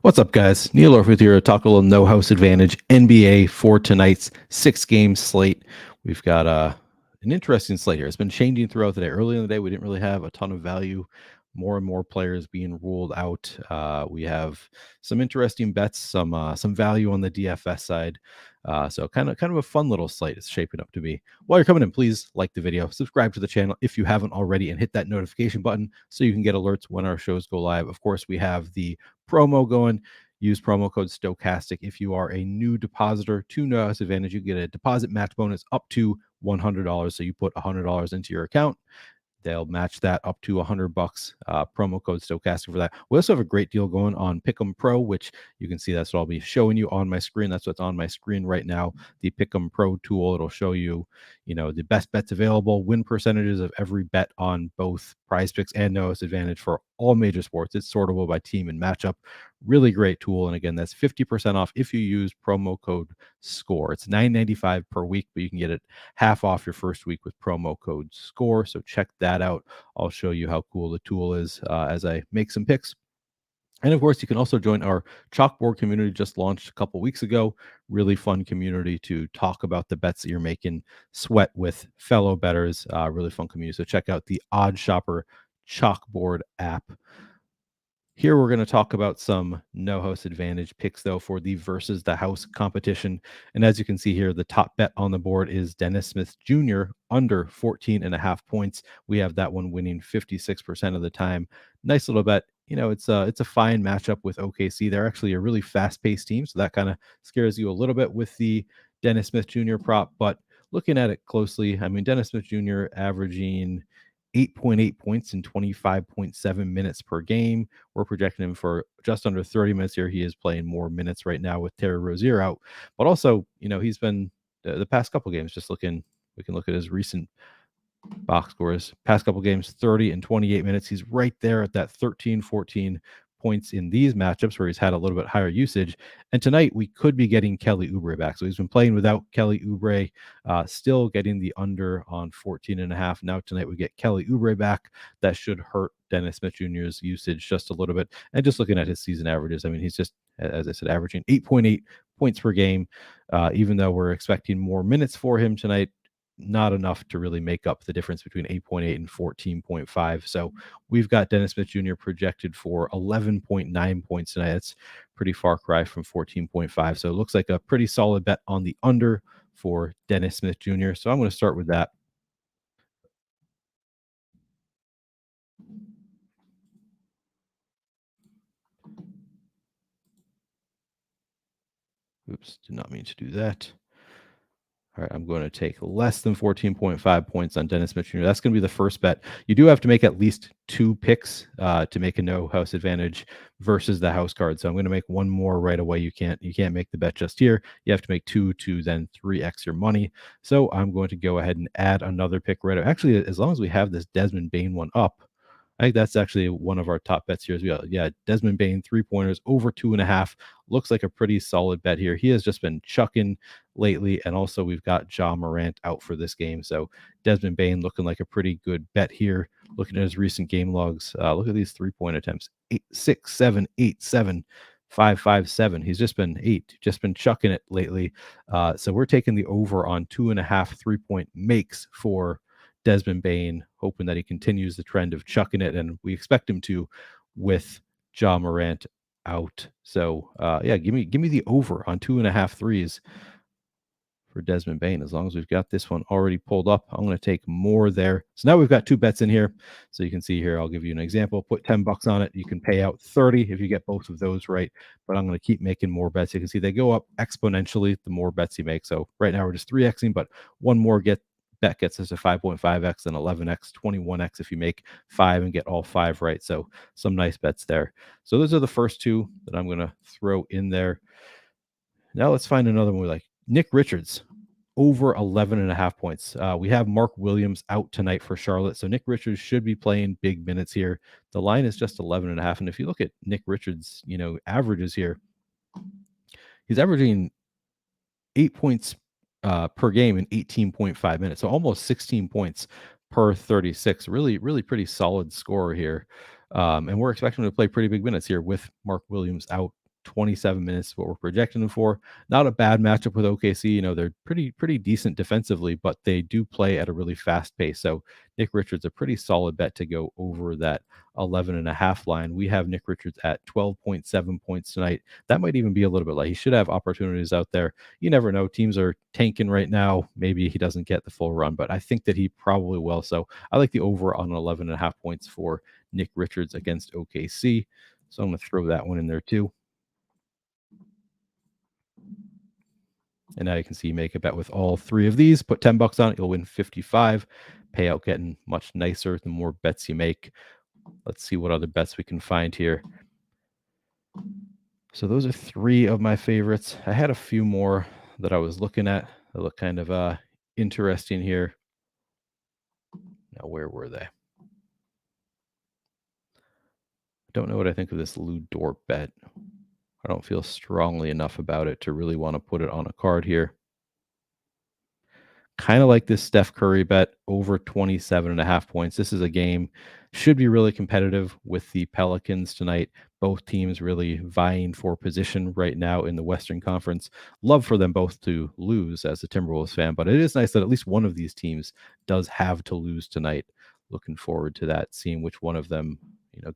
What's up, guys? Neil Orfield here to talk a little no house advantage NBA for tonight's 6-game slate. We've got an interesting slate here. It's been changing throughout the day. Early in the day, we didn't really have a ton of value. More and more players being ruled out. We have some interesting bets, some value on the DFS side. So kind of a fun little slate it's shaping up to be. While you're coming in, please like the video, subscribe to the channel if you haven't already, and hit that notification button so you can get alerts when our shows go live. Of course, we have the promo going. Use promo code Stochastic if you are a new depositor to No House Advantage. You get a deposit match bonus up to $100. So you put $100 into your account, they'll match that up to $100. Promo code Stochastic for that. We also have a great deal going on Pick'em Pro, which you can see. That's what I'll be showing you on my screen. That's what's on my screen right now. The Pick'em Pro tool. It'll show you, the best bets available, win percentages of every bet on both Prize Picks and No House Advantage for all major sports. It's sortable by team and matchup. Really great tool. And again, that's 50% off if you use promo code SCORE. It's $9.95 per week, but you can get it half off your first week with promo code SCORE. So check that out. I'll show you how cool the tool is as I make some picks. And of course, you can also join our chalkboard community, just launched a couple weeks ago. Really fun community to talk about the bets that you're making, sweat with fellow bettors. Really fun community. So check out the OddsShopper chalkboard app. Here we're going to talk about some no house advantage picks, though, for the versus the house competition. And as you can see here, the top bet on the board is Dennis Smith Jr. under 14.5 points. We have that one winning 56% of the time. Nice little bet. It's a fine matchup with OKC. They're actually a really fast-paced team, so that kind of scares you a little bit with the Dennis Smith Jr. prop. But looking at it closely, I mean, Dennis Smith Jr. averaging 8.8 points in 25.7 minutes per game. We're projecting him for just under 30 minutes here. He is playing more minutes right now with Terry Rozier out, but also, he's been the past couple games. We can look at his recent box scores. Past couple games, 30 and 28 minutes. He's right there at that 13, 14 points in these matchups where he's had a little bit higher usage. And tonight we could be getting Kelly Oubre back. So he's been playing without Kelly Oubre, still getting the under on 14.5. Now tonight we get Kelly Oubre back. That should hurt Dennis Smith Jr.'s usage just a little bit. And just looking at his season averages, I mean, he's just, as I said, averaging 8.8 points per game. Even though we're expecting more minutes for him tonight, not enough to really make up the difference between 8.8 and 14.5. So we've got Dennis Smith Jr. projected for 11.9 points tonight. That's pretty far cry from 14.5. So it looks like a pretty solid bet on the under for Dennis Smith Jr. So I'm going to start with that. Oops, did not mean to do that. All right, I'm going to take less than 14.5 points on Dennis Smith Jr. That's going to be the first bet. You do have to make at least 2 picks to make a no house advantage versus the house card. So I'm going to make one more right away. You can't make the bet just here. You have to make 2 to then 3x your money. So I'm going to go ahead and add another pick right away. Actually, as long as we have this Desmond Bane one up, I think that's actually one of our top bets here as well. Yeah, Desmond Bane, 3-pointers over 2.5. Looks like a pretty solid bet here. He has just been chucking lately. And also we've got Ja Morant out for this game. So Desmond Bane looking like a pretty good bet here. Looking at his recent game logs, look at these 3-point attempts: 8, 6, 7, 8, 7, 5, 5, 7. He's just been chucking it lately. So we're taking the over on 2.5 3-point makes for Desmond Bane, hoping that he continues the trend of chucking it, and we expect him to with Ja Morant out. So yeah, give me the over on 2.5 threes for Desmond Bane. As long as we've got this one already pulled up, I'm going to take more there. So now we've got 2 bets in here. So you can see here, I'll give you an example. Put $10 on it. You can pay out 30 if you get both of those right. But I'm going to keep making more bets. You can see they go up exponentially the more bets you make. So right now we're just 3xing, but one more bet gets us to 5.5x and 11x, 21x if you make 5 and get all 5 right. So some nice bets there. So those are the first 2 that I'm going to throw in there. Now let's find another one we like. Nick Richards, over 11.5 points. We have Mark Williams out tonight for Charlotte. So Nick Richards should be playing big minutes here. The line is just 11.5. And if you look at Nick Richards, averages here, he's averaging 8 points per game in 18.5 minutes. So almost 16 points per 36. Really, really pretty solid score here. And we're expecting him to play pretty big minutes here with Mark Williams out 27 minutes is what we're projecting them for. Not a bad matchup with OKC. They're pretty decent defensively, but they do play at a really fast pace. So Nick Richards, a pretty solid bet to go over that 11.5 line. We have Nick Richards at 12.7 points tonight. That might even be a little bit light. He should have opportunities out there. You never know. Teams are tanking right now. Maybe he doesn't get the full run, but I think that he probably will. So I like the over on 11.5 points for Nick Richards against OKC. So I'm going to throw that one in there too. And now you can see you make a bet with all three of these. Put $10 on it, you'll win 55. Payout getting much nicer the more bets you make. Let's see what other bets we can find here. So those are three of my favorites. I had a few more that I was looking at that look kind of interesting here. Now, where were they? I don't know what I think of this Lou Dort bet. I don't feel strongly enough about it to really want to put it on a card here. Kind of like this Steph Curry bet over 27.5 points. This is a game, should be really competitive with the Pelicans tonight. Both teams really vying for position right now in the Western Conference. Love for them both to lose as a Timberwolves fan, but it is nice that at least one of these teams does have to lose tonight. Looking forward to that, seeing which one of them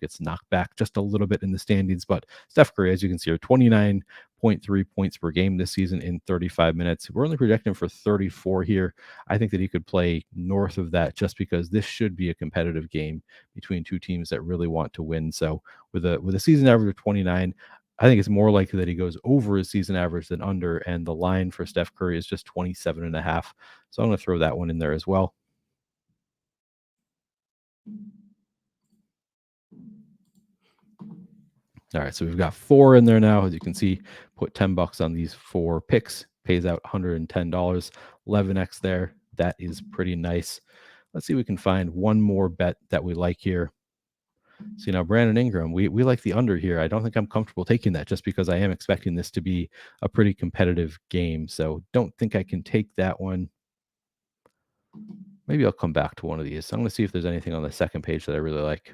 gets knocked back just a little bit in the standings. But Steph Curry, as you can see, are 29.3 points per game this season in 35 minutes. We're only projecting for 34 here. I think that he could play north of that just because this should be a competitive game between two teams that really want to win. So with a season average of 29, I think it's more likely that he goes over his season average than under. And the line for Steph Curry is just 27.5. So I'm going to throw that one in there as well. All right, so we've got 4 in there now. As you can see, put $10 on these 4 picks, pays out $110, 11x there. That is pretty nice. Let's see if we can find one more bet that we like here. See, now Brandon Ingram, we like the under here. I don't think I'm comfortable taking that just because I am expecting this to be a pretty competitive game. So don't think I can take that one. Maybe I'll come back to one of these. I'm going to see if there's anything on the second page that I really like.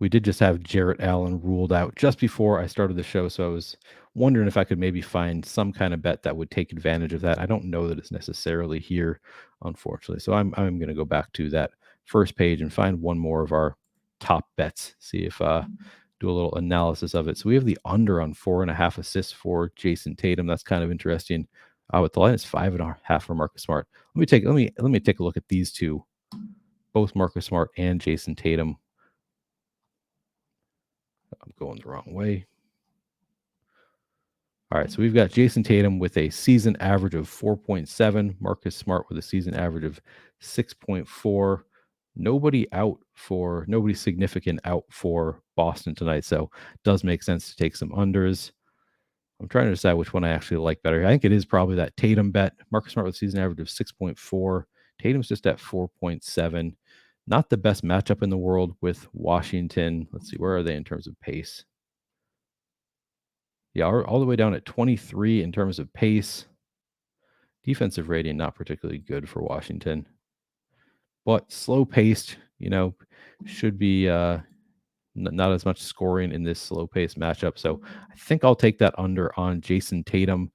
We did just have Jarrett Allen ruled out just before I started the show, so I was wondering if I could maybe find some kind of bet that would take advantage of that. I don't know that it's necessarily here, unfortunately. So I'm going to go back to that first page and find one more of our top bets. See if do a little analysis of it. So we have the under on 4.5 assists for Jason Tatum. That's kind of interesting. With the line is 5.5 for Marcus Smart. Let me take a look at these two, both Marcus Smart and Jason Tatum. I'm going the wrong way. All right, so we've got Jason Tatum with a season average of 4.7, Marcus Smart with a season average of 6.4. Nobody significant out for Boston tonight, so it does make sense to take some unders. I'm trying to decide which one I actually like better. I think it is probably that Tatum bet. Marcus Smart with a season average of 6.4. Tatum's just at 4.7. Not the best matchup in the world with Washington. Let's see, where are they in terms of pace? Yeah, all the way down at 23 in terms of pace. Defensive rating, not particularly good for Washington. But slow-paced, should be not as much scoring in this slow-paced matchup. So I think I'll take that under on Jason Tatum.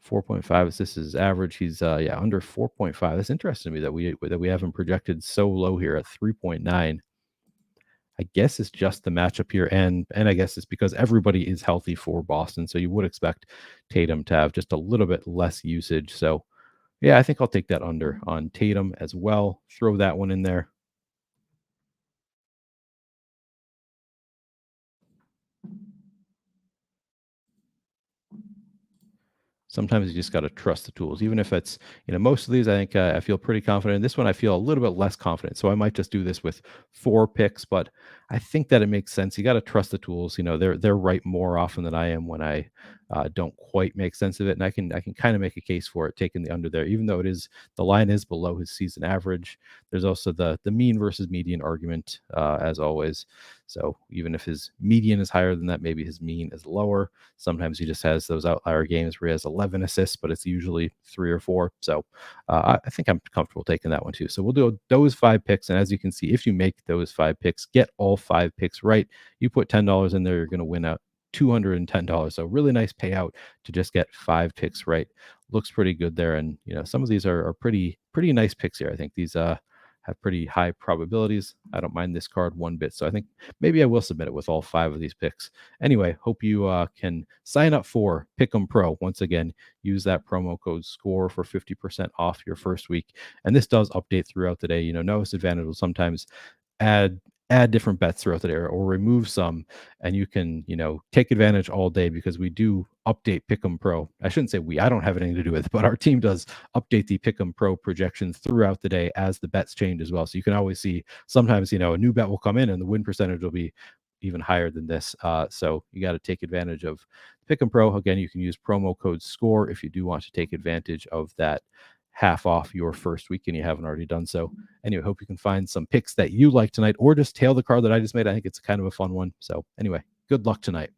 4.5 assists is average. He's under 4.5. That's interesting to me that we have him projected so low here at 3.9. I guess it's just the matchup here, and I guess it's because everybody is healthy for Boston, so you would expect Tatum to have just a little bit less usage. So yeah, I think I'll take that under on Tatum as well. Throw that one in there. Sometimes you just got to trust the tools, even if it's, most of these, I think I feel pretty confident. This one, I feel a little bit less confident. So I might just do this with 4 picks, but I think that it makes sense. You got to trust the tools. They're right more often than I am when I don't quite make sense of it, and I can kind of make a case for it taking the under there, even though the line is below his season average. There's also the mean versus median argument, as always. So even if his median is higher than that, maybe his mean is lower. Sometimes he just has those outlier games where he has 11 assists, but it's usually 3 or 4. So I think I'm comfortable taking that one too. So we'll do those 5 picks. And as you can see, if you make those 5 picks, get all 5 picks right, you put $10 in there, you're going to win out $210. So really nice payout to just get 5 picks right. Looks pretty good there. And some of these are pretty nice picks here. I think these have pretty high probabilities. I don't mind this card one bit. So I think maybe I will submit it with all 5 of these picks. Anyway, hope you can sign up for Pick'em Pro. Once again, use that promo code SCORE for 50% off your first week. And this does update throughout the day. Novice Advantage will sometimes add different bets throughout the day or remove some, and you can take advantage all day because we do update Pick'em Pro. I shouldn't say I don't have anything to do with it, but our team does update the Pick'em Pro projections throughout the day as the bets change as well. So you can always see sometimes a new bet will come in and the win percentage will be even higher than this. So you got to take advantage of Pick'em Pro. Again, you can use promo code SCORE if you do want to take advantage of that half off your first week and you haven't already done so. Anyway, hope you can find some picks that you like tonight or just tail the card that I just made. I think it's kind of a fun one. So anyway, good luck tonight.